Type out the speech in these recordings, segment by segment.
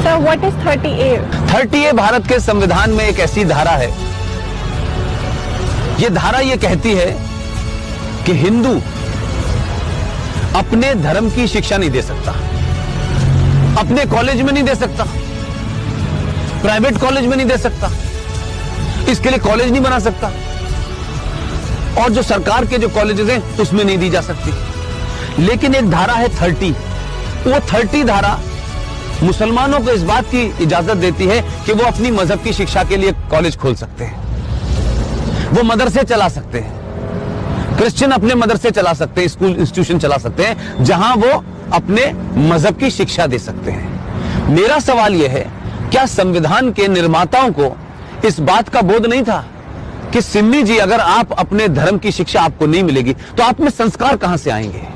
Sir, what is 30A? 30A Bharat के संविधान में एक ऐसी धारा है, ये धारा ये कहती है कि हिंदू अपने धर्म की शिक्षा नहीं दे सकता, अपने कॉलेज में नहीं दे सकता, प्राइवेट कॉलेज में नहीं दे सकता, इसके लिए कॉलेज नहीं बना सकता, और जो सरकार के जो कॉलेजेस हैं उसमें नहीं दी जा सकती। लेकिन एक धारा है 30, वो 30 धारा मुसलमानों को इस बात की इजाजत देती है कि वो अपनी मजहब की शिक्षा के लिए कॉलेज खोल सकते हैं, वो मदरसे चला सकते हैं, क्रिश्चियन अपने मदरसे चला सकते हैं, स्कूल इंस्टीट्यूशन चला सकते हैं जहां वो अपने मजहब की शिक्षा दे सकते हैं। मेरा सवाल यह है, क्या संविधान के निर्माताओं को इस बात का बोध नहीं था कि सिम्मी जी, अगर आप अपने धर्म की शिक्षा आपको नहीं मिलेगी तो आप में संस्कार कहां से आएंगे,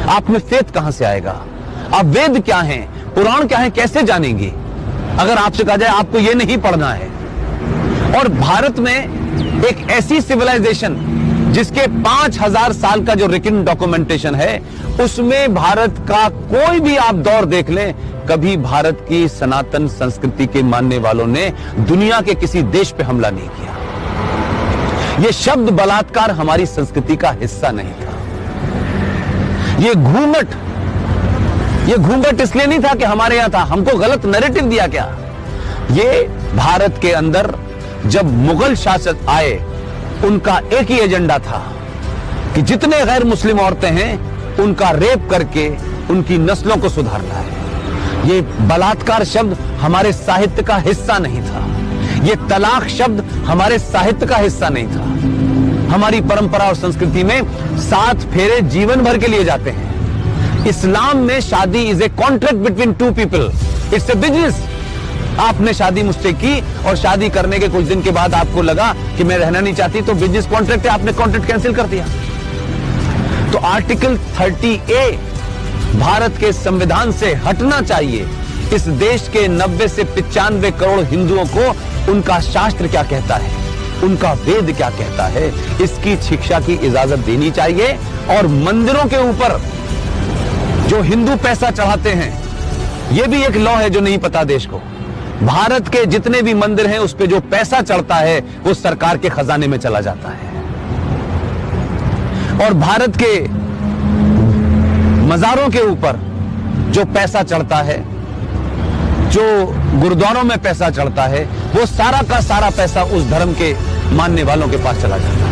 आप में फेथ कहां से आएगा, आप वेद क्या हैं, पुराण क्या है, कैसे जानेंगे अगर आपसे कहा जाए आपको यह नहीं पढ़ना है। और भारत में एक ऐसी सिविलाइजेशन जिसके 5000 साल का जो रिटन डॉक्यूमेंटेशन है, उसमें भारत का कोई भी आप दौर देख लें, कभी भारत की सनातन संस्कृति के मानने वालों ने दुनिया के किसी देश पे हमला नहीं किया। यह शब्द बलात्कार हमारी संस्कृति का हिस्सा नहीं था। ये घूंघट इसलिए नहीं था कि हमारे यहां था, हमको गलत नैरेटिव दिया गया। ये भारत के अंदर जब मुगल शासक आए, उनका एक ही एजेंडा था कि जितने गैर मुस्लिम औरतें हैं उनका रेप करके उनकी नस्लों को सुधारना है। ये बलात्कार शब्द हमारे साहित्य का हिस्सा नहीं था, ये तलाक शब्द हमारे साहित्य का हिस्सा नहीं था। हमारी परंपरा और संस्कृति में 7 फेरे जीवन भर के लिए जाते हैं। इस्लाम में शादी is a contract between 2 people, it's a business. आपने शादी मुझसे की और शादी करने के कुछ दिन के बाद आपको लगा कि मैं रहना नहीं चाहती, तो बिजनेस कॉन्ट्रैक्ट है, आपने कॉन्ट्रैक्ट कैंसिल कर दिया। तो आर्टिकल 30A भारत के संविधान से हटना चाहिए। इस देश के 90 से 95 करोड़ हिंदुओं को उनका शास्त्र क्या कहता है, उनका वेद क्या कहता है, इसकी शिक्षा की इजाजत देनी चाहिए। और मंदिरों के ऊपर जो हिंदू पैसा चढ़ाते हैं, यह भी एक लॉ है जो नहीं पता देश को। भारत के जितने भी मंदिर हैं उस पे जो पैसा चढ़ता है वो सरकार के खजाने में चला जाता है। और भारत के मजारों के ऊपर जो पैसा चढ़ता है, जो गुरुद्वारों में पैसा चढ़ता है, वो सारा का सारा पैसा उस धर्म के मानने वालों के पास चला जाता है।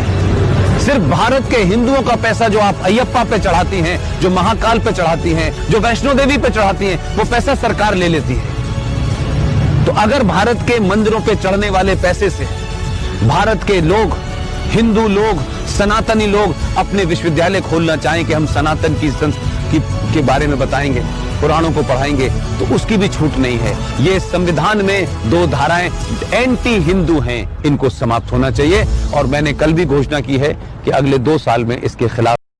सिर्फ भारत के हिंदुओं का पैसा जो आप अयप्पा पे चढ़ाती हैं, जो महाकाल पे चढ़ाती हैं, जो वैष्णो देवी पे चढ़ाती हैं, वो पैसा सरकार ले लेती है। तो अगर भारत के मंदिरों पे चढ़ने वाले पैसे से भारत के लोग, हिंदू लोग, सनातनी लोग अपने विश्वविद्यालय खोलना चाहें कि हम सनातन की संस्कृति के बारे में बताएंगे, पुराणों को पढ़ाएंगे, तो उसकी भी छूट नहीं है। ये संविधान में 2 धाराएं एंटी हिंदू हैं, इनको समाप्त होना चाहिए। और मैंने कल भी घोषणा की है कि अगले 2 साल में इसके खिलाफ